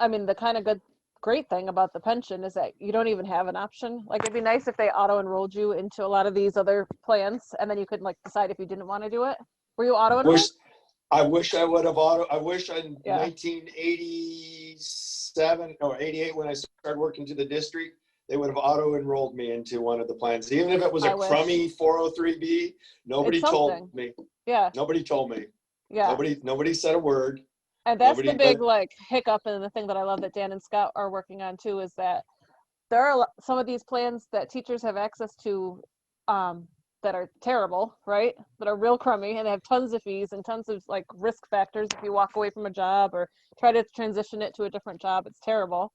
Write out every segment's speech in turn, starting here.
I mean, the kind of great thing about the pension is that you don't even have an option. Like, it'd be nice if they auto-enrolled you into a lot of these other plans, and then you could like decide if you didn't want to do it. Were you auto-enrolled? I wish I would have I wish in Yeah. 1987 or 88, when I started working to the district, they would have auto-enrolled me into one of the plans. Even if it was a crummy 403B, nobody told me. Yeah. Nobody told me. Yeah. Nobody said a word. And that's the big like hiccup, and the thing that I love that Dan and Scott are working on too is that there are some of these plans that teachers have access to that are terrible, right? That are real crummy, and they have tons of fees and tons of like risk factors if you walk away from a job or try to transition it to a different job. It's terrible.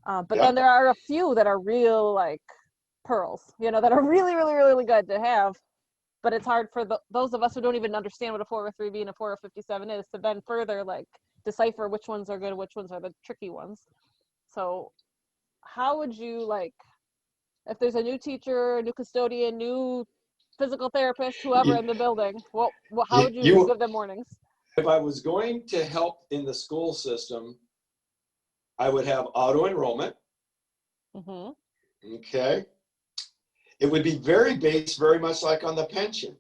But then there are a few that are real like pearls, you know, that are really, really, really good to have. But it's hard for those of us who don't even understand what a 403B and a 457 is to then further like decipher which ones are good, which ones are the tricky ones. So how would you, like, if there's a new teacher, new custodian, new physical therapist, whoever in the building, how would you give them warnings? If I was going to help in the school system, I would have auto enrollment. Okay. It would be very much like on the pension.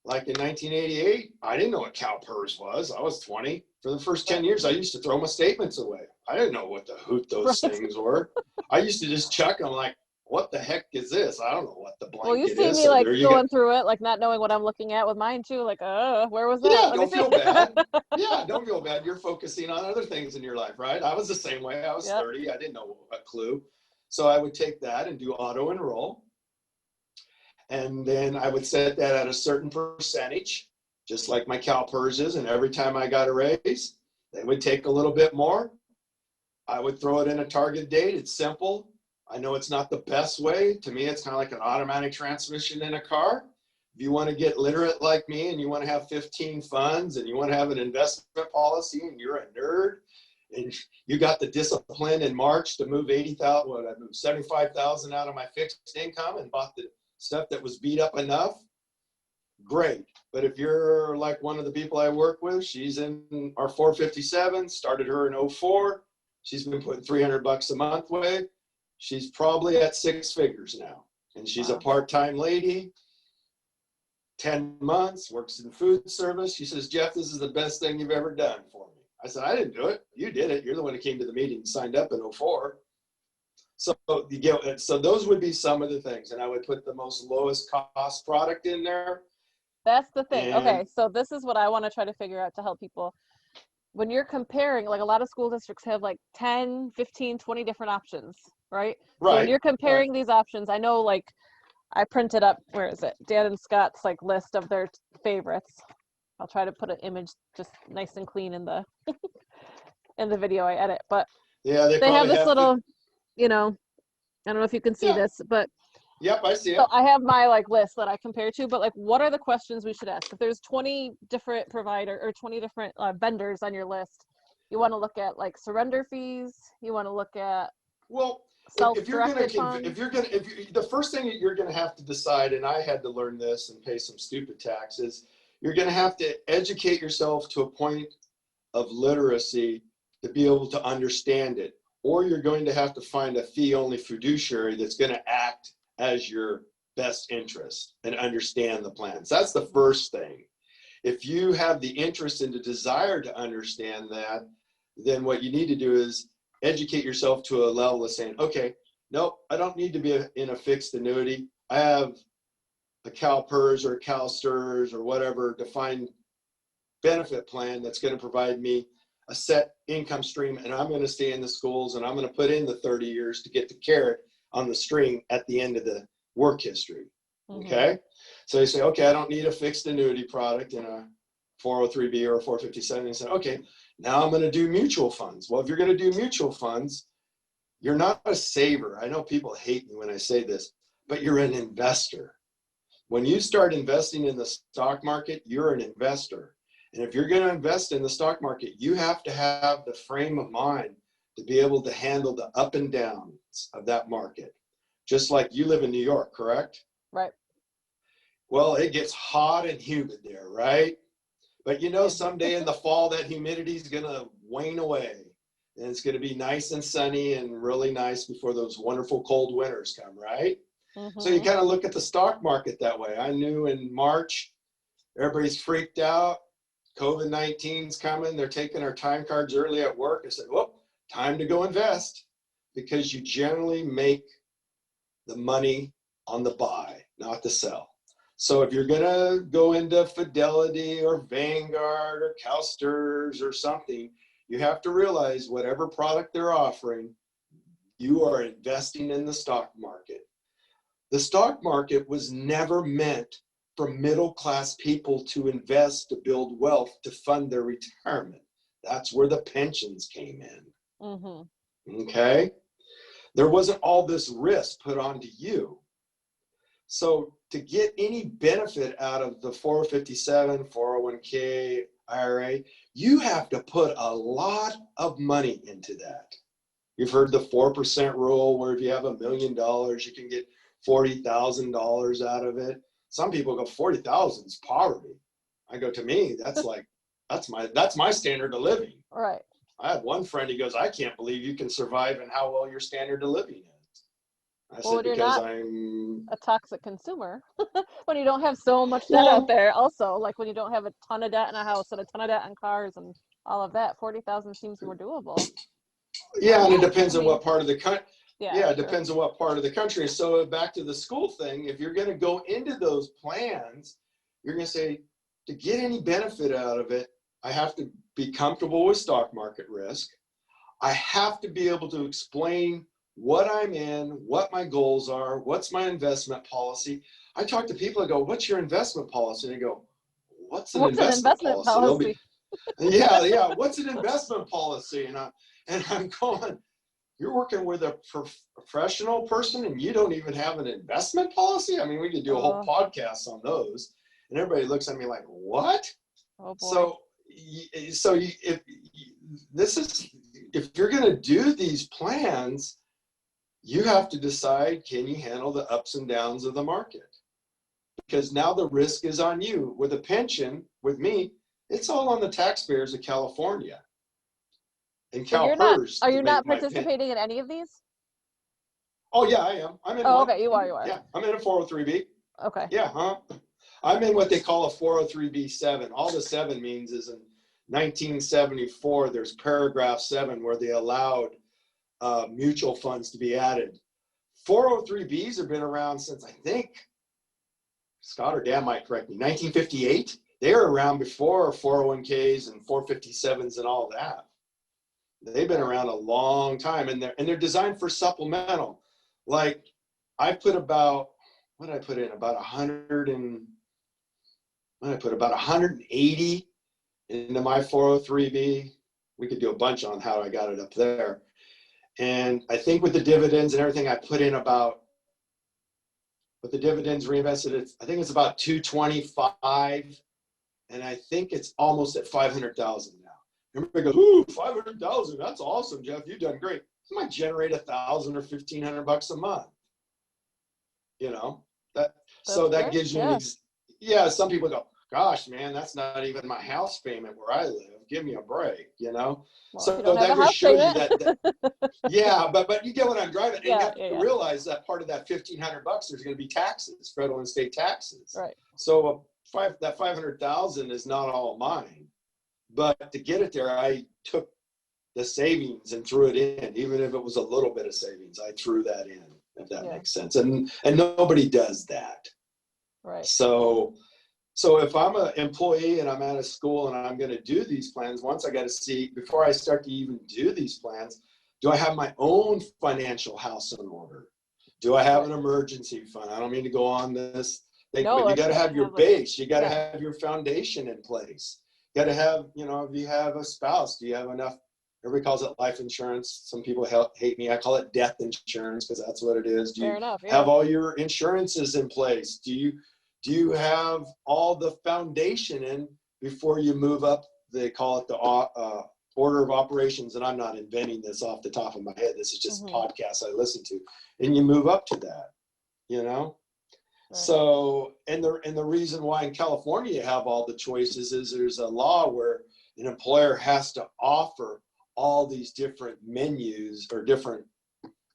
Like in 1988, I didn't know what CalPERS was. I was 20. For the first 10 years, I used to throw my statements away. I didn't know what the hoot those things were. I used to just chuck them like, what the heck is this? I don't know what the blanket is. Well, you see me like going through it, like not knowing what I'm looking at with mine too. Like, where was that? Yeah, don't feel bad. Yeah, don't feel bad. You're focusing on other things in your life, right? I was the same way. I was 30. I didn't know a clue. So I would take that and do auto enroll. And then I would set that at a certain percentage, just like my CalPERS is. And every time I got a raise, they would take a little bit more. I would throw it in a target date. It's simple. I know it's not the best way. To me, it's kind of like an automatic transmission in a car. If you want to get literate like me and you want to have 15 funds and you want to have an investment policy and you're a nerd and you got the discipline in March to move 80,000, I moved 75,000 out of my fixed income and bought the stuff that was beat up enough, great. But if you're like one of the people I work with, she's in our 457, started her in 04. She's been putting $300 a month away. She's probably at 6 figures now. And she's a part-time lady, 10 months, works in food service. She says, Jeff, this is the best thing you've ever done for me. I said, I didn't do it. You did it. You're the one who came to the meeting and signed up in 04. So so those would be some of the things, and I would put the most lowest cost product in there. That's the thing. Okay, so this is what I want to try to figure out to help people. When you're comparing, like a lot of school districts have like 10, 15, 20 different options, right? So when you're comparing these options, I know like I printed up, where is it? Dan and Scott's like list of their favorites. I'll try to put an image just nice and clean in the in the video I edit, but yeah, they have this little, you know, I don't know if you can see this, but yep, I see it. So I have my like list that I compare to, but like, what are the questions we should ask? If there's 20 different provider or 20 different vendors on your list, you want to look at like surrender fees. You want to look at the first thing that you're gonna have to decide, and I had to learn this and pay some stupid taxes, you're gonna have to educate yourself to a point of literacy to be able to understand it. Or you're going to have to find a fee-only fiduciary that's going to act as your best interest and understand the plans. That's the first thing. If you have the interest and the desire to understand that, then what you need to do is educate yourself to a level of saying, okay, nope, I don't need to be in a fixed annuity. I have a CalPERS or a CalSTRS or whatever defined benefit plan that's going to provide me a set income stream, and I'm going to stay in the schools and I'm going to put in the 30 years to get the carrot on the string at the end of the work history. Okay. So you say, okay, I don't need a fixed annuity product in a 403B or a 457. And you say, okay, now I'm going to do mutual funds. Well, if you're going to do mutual funds, you're not a saver. I know people hate me when I say this, but you're an investor. When you start investing in the stock market, you're an investor. And if you're going to invest in the stock market, you have to have the frame of mind to be able to handle the up and downs of that market. Just like you live in New York, correct? Right. Well, it gets hot and humid there, right? But you know, someday in the fall, that humidity is going to wane away. and it's going to be nice and sunny and really nice before those wonderful cold winters come, right? So you kind of look at the stock market that way. I knew in March, everybody's freaked out. COVID-19's coming. They're taking our time cards early at work. I said, well, time to go invest, because you generally make the money on the buy, not the sell. So if you're going to go into Fidelity or Vanguard or CalSTRS or something, you have to realize whatever product they're offering, you are investing in the stock market. The stock market was never meant for middle-class people to invest, to build wealth, to fund their retirement. That's where the pensions came in. Okay? There wasn't all this risk put onto you. So to get any benefit out of the 457, 401k, IRA, you have to put a lot of money into that. You've heard the 4% rule, where if you have $1 million, you can get $40,000 out of it. Some people go, 40,000 is poverty. I go, to me, that's like, that's my standard of living. Right. I had one friend, he goes, I can't believe you can survive and how well your standard of living is. I said, because I'm a toxic consumer. When you don't have so much debt out there, also, like when you don't have a ton of debt in a house and a ton of debt in cars and all of that, 40,000 seems more doable. Yeah, and it depends on what part of the country. Yeah, it depends on what part of the country. So back to the school thing, if you're going to go into those plans, you're going to say, to get any benefit out of it, I have to be comfortable with stock market risk. I have to be able to explain what I'm in, what my goals are, what's my investment policy. I talk to people, I go, what's your investment policy? And they go, what's an investment policy? Yeah, what's an investment policy? And I'm going, you're working with a professional person and you don't even have an investment policy? I mean, we could do a whole podcast on those. And everybody looks at me like, what? Oh boy. If you're going to do these plans, you have to decide, can you handle the ups and downs of the market? Because now the risk is on you. With a pension, with me, it's all on the taxpayers of California. And CalPERS. Are you not participating in any of these? Oh yeah, I am. I'm in one. Okay, you are. Yeah, I'm in a 403B. Okay. Yeah, I'm in what they call a 403B7. All the 7 means is in 1974, there's paragraph 7 where they allowed mutual funds to be added. 403Bs have been around since, I think, Scott or Dan might correct me, 1958. They were around before 401ks and 457s and all that. They've been around a long time, and they're designed for supplemental. Like I put about, what did I put in? About 180 into my 403B. We could do a bunch on how I got it up there. And I think with the dividends and everything, I put in about, with the dividends reinvested, I think it's about 225, and I think it's almost at 500,000 now. Everybody goes, ooh, 500,000, that's awesome, Jeff, you've done great. It might generate $1,000 or $1,500 a month. You know, that gives you some people go, gosh, man, that's not even my house payment where I live. Give me a break, you know? Well, so that just shows you that yeah, but you get what I'm driving. And you have to realize that part of that $1,500, there's going to be taxes, federal and state taxes. Right. So that 500,000 is not all mine. But to get it there, I took the savings and threw it in. Even if it was a little bit of savings, I threw that in, if that makes sense. And nobody does that. Right. So if I'm an employee and I'm at a school and I'm going to do these plans, once I got to see, before I start to even do these plans, do I have my own financial house in order? Do I have an emergency fund? I don't mean to go on this thing, but you got to have your base. You got to have your foundation in place. You got to have, if you have a spouse, do you have enough? Everybody calls it life insurance. Some people hate me. I call it death insurance because that's what it is. Do you have all your insurances in place? Do you have all the foundation in before you move up? They call it the order of operations, and I'm not inventing this off the top of my head. This is just podcasts I listen to, and you move up to that, Right. So, and the reason why in California you have all the choices is there's a law where an employer has to offer all these different menus or different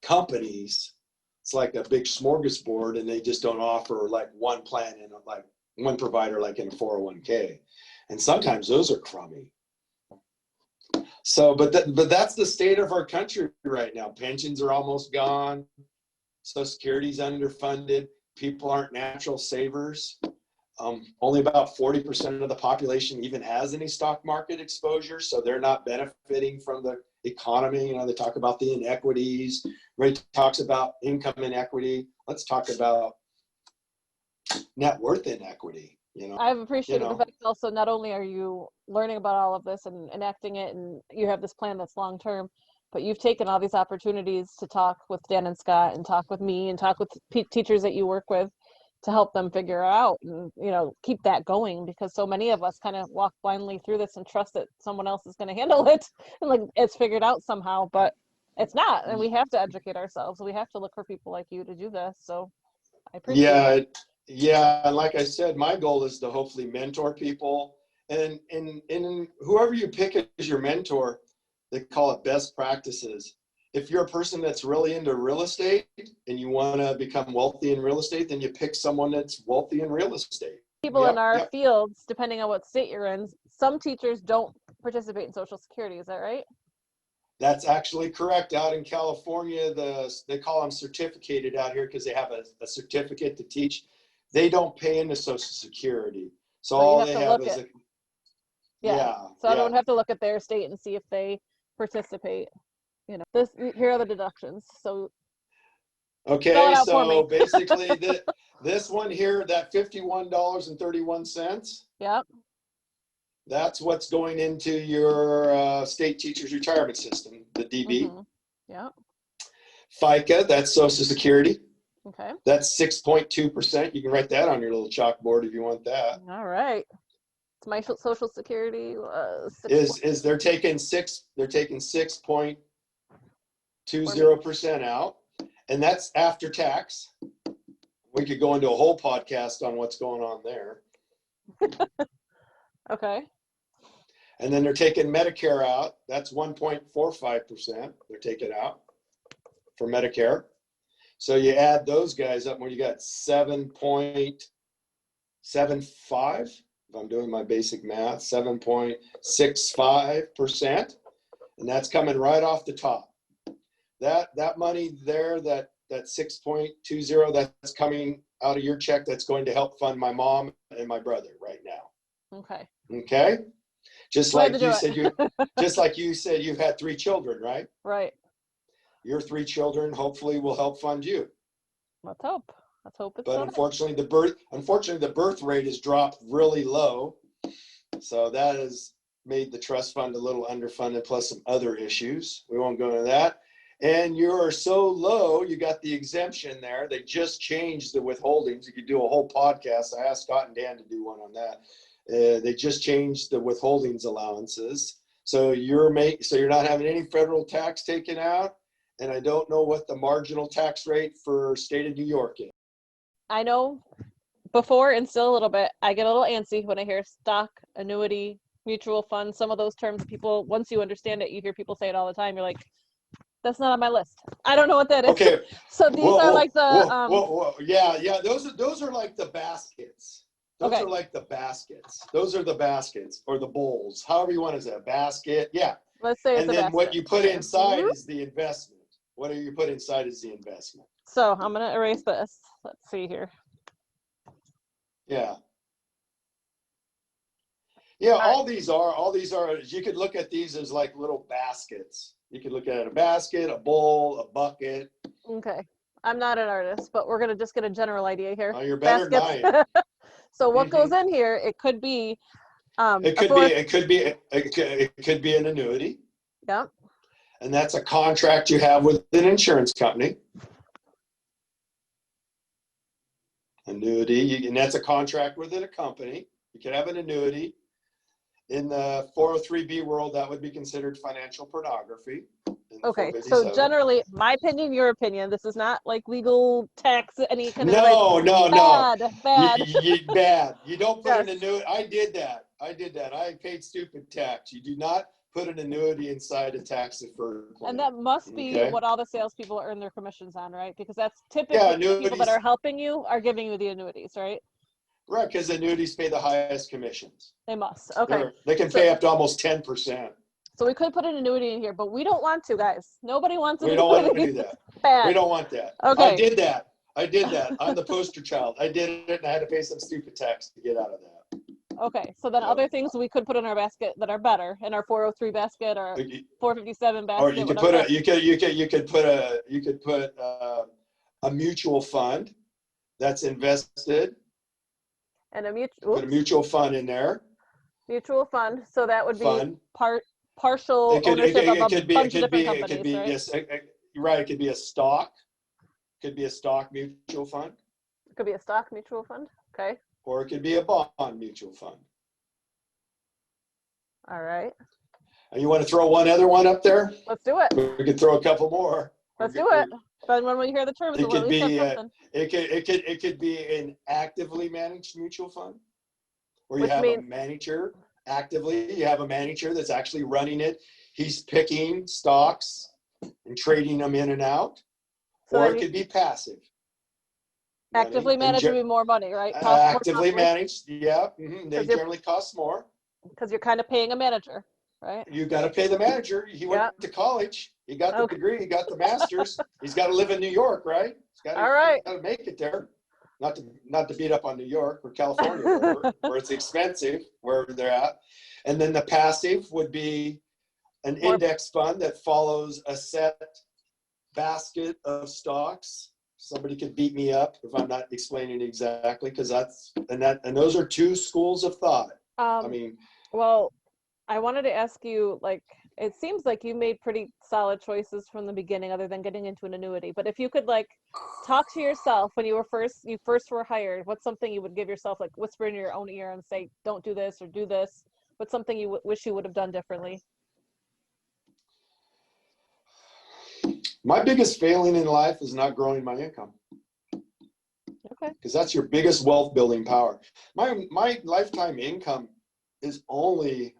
companies. It's like a big smorgasbord, and they just don't offer like one plan and like one provider, like in a 401k. And sometimes those are crummy. So, but that's the state of our country right now. Pensions are almost gone. Social Security's underfunded. People aren't natural savers. Only about 40% of the population even has any stock market exposure, so they're not benefiting from the economy. You know, they talk about the inequities. Ray talks about income inequity. Let's talk about net worth inequity. You know, I've appreciated you know. the fact also not only are you learning about all of this and enacting it, and you have this plan that's long term, but you've taken all these opportunities to talk with Dan and Scott and talk with me and talk with teachers that you work with to help them figure out and, you know, keep that going, because so many of us kind of walk blindly through this and trust that someone else is going to handle it and like it's figured out somehow, but it's not. And we have to educate ourselves. We have to look for people like you to do this. So I appreciate it. Yeah. And like I said, my goal is to hopefully mentor people, and whoever you pick as your mentor, they call it best practices. If you're a person that's really into real estate and you want to become wealthy in real estate, then you pick someone that's wealthy in real estate. People in our fields, depending on what state you're in, some teachers don't participate in Social Security. Is that right? That's actually correct. Out in California, they call them certificated out here because they have a certificate to teach. They don't pay into Social Security. So all they have is So everyone have to look at their state and see if they participate. You know, here are the deductions. So okay, so basically this one here, that $51.31. Yep. That's what's going into your state teachers retirement system, the DB. Mm-hmm. Yep. FICA, that's Social Security. Okay. That's 6.2%. You can write that on your little chalkboard if you want that. All right. It's my Social Security is they're taking 6.20% out, and that's after tax. We could go into a whole podcast on what's going on there. Okay. And then they're taking Medicare out. That's 1.45%. They're taking out for Medicare. So you add those guys up when you got 7.75. If I'm doing my basic math, 7.65%. And that's coming right off the top. That money there, that 6.20, that's coming out of your check. That's going to help fund my mom and my brother right now. Okay. Okay. Just like you said, you've had 3 children, right? Right. Your 3 children hopefully will help fund you. Let's hope. It's but unfortunately the birth rate has dropped really low. So that has made the trust fund a little underfunded, plus some other issues. We won't go into that. And you're so low, you got the exemption there. They just changed the withholdings. You could do a whole podcast. I asked Scott and Dan to do one on that. They just changed the withholdings allowances. So you're not having any federal tax taken out. And I don't know what the marginal tax rate for state of New York is. I know before and still a little bit, I get a little antsy when I hear stock, annuity, mutual fund, some of those terms. People, once you understand it, you hear people say it all the time. You're like, that's not on my list. I don't know what that is. Okay. So these are like the yeah. Those are like the baskets. Those are like the baskets. Those are the baskets or the bowls. However you want to say a basket. Yeah. Let's say it's and a then basket. What you put inside is the investment. What you put inside is the investment. So I'm gonna erase this. Let's see here. Yeah. Yeah, all these are, you could look at these as like little baskets. You could look at a basket, a bowl, a bucket. Okay. I'm not an artist, but we're just get a general idea here. Oh, you're better than I am. So what goes in here, it could be it could be an annuity. Yep. And that's a contract you have with an insurance company. Annuity, and that's a contract within a company. You can have an annuity. In the 403B world, that would be considered financial pornography. Okay, so generally, my opinion, your opinion, this is not like legal tax, any kind of bad. Bad. You don't put an annuity. I did that. I paid stupid tax. You do not put an annuity inside a tax-deferred plan. And that must be Okay? what all the salespeople earn their commissions on, right? Because that's Yeah, typically the people that annuities. are helping you are giving you the annuities, right? Right, because annuities pay the highest commissions. They must. Okay. They can So, pay up to almost 10%. so we could put an annuity in here, but we don't want to, guys. Nobody wants an We don't want to annuity. do that. Bad. We don't want that. Okay. I did that. I'm the poster child. I did it, and I had to pay some stupid tax to get out of that. Okay. So then Yep. other things we could put in our basket that are better, in our 403 basket or 457 basket. Or you could put you could put a mutual fund that's invested. And a Put a mutual fund in there. mutual fund. So that would be partial It could, ownership of a bunch of different it could companies, be, right? yes, right. It could be a stock. Could be a stock mutual fund. It could be a stock mutual fund. Okay. Or it could be a bond mutual fund. All right. And you want to throw one other one up there? Let's do it. We could throw a couple more. Let's do it. Then when we hear the terms, It we'll at could least have be something. it could be an actively managed mutual fund, where you Which have means- a manager actively. You have a manager that's actually running it. He's picking stocks and trading them in and out. So Or then it could be passive. actively managed would be more money, right? Actively managed, yeah. They generally cost more. Because you're kind of paying a manager, right? You got to pay the manager. He went to college. He got the degree. He got the master's. He's got to live in New York, right? He's got to make it there. Not to beat up on New York or California, where it's expensive, wherever they're at. And then the passive would be an index fund that follows a set basket of stocks. Somebody could beat me up if I'm not explaining exactly, because those are two schools of thought. Well, I wanted to ask you, like, it seems like you made pretty solid choices from the beginning, other than getting into an annuity. But if you could, like, talk to yourself when you first were hired, what's something you would give yourself, like, whisper in your own ear and say, don't do this or do this? What's something you wish you would have done differently? My biggest failing in life is not growing my income. Okay. Because that's your biggest wealth building power. My lifetime income is only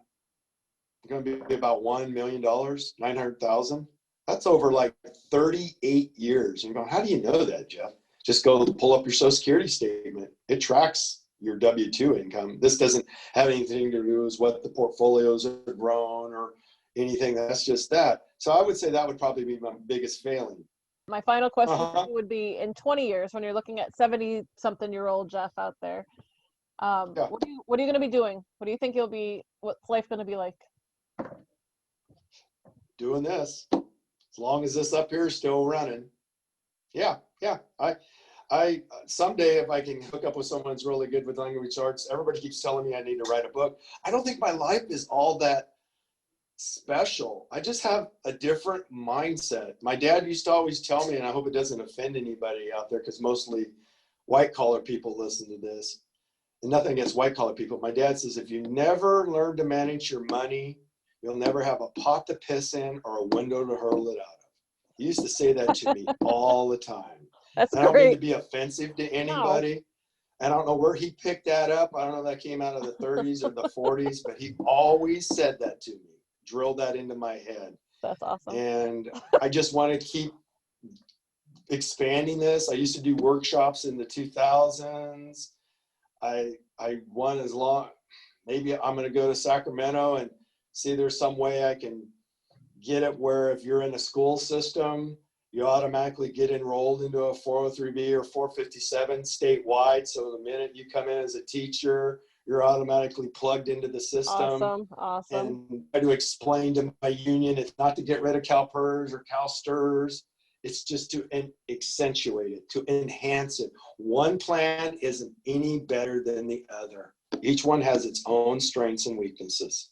going to be about $1 million, 900,000. That's over like 38 years. And you're going, how do you know that, Jeff? Just go pull up your Social Security statement. It tracks your W-2 income. This doesn't have anything to do with what the portfolios have grown or anything. That's just that. So I would say that would probably be my biggest failing. My final question for you would be, in 20 years, when you're looking at 70-something-year-old Jeff out there, what are you going to be doing? What do you think what's life going to be like? Doing this, as long as this up here is still running. Yeah. I someday, if I can hook up with someone who's really good with language arts, everybody keeps telling me I need to write a book. I don't think my life is all that special. I just have a different mindset. My dad used to always tell me, and I hope it doesn't offend anybody out there, because mostly white collar people listen to this, and nothing against white collar people. My dad says, if you never learn to manage your money, you'll never have a pot to piss in or a window to hurl it out of. He used to say that to me all the time. That's I don't great. mean to be offensive to anybody. No. I don't know where he picked that up. I don't know if that came out of the 30s or the 40s, but he always said that to me, drilled that into my head. That's awesome. And I just want to keep expanding this. I used to do workshops in the 2000s. I want maybe I'm going to go to Sacramento and see there's some way I can get it where if you're in a school system, you automatically get enrolled into a 403B or 457 statewide. So the minute you come in as a teacher, you're automatically plugged into the system. Awesome. And try to explain to my union, it's not to get rid of CalPERS or CalSTRS. It's just to accentuate it, to enhance it. One plan isn't any better than the other. Each one has its own strengths and weaknesses.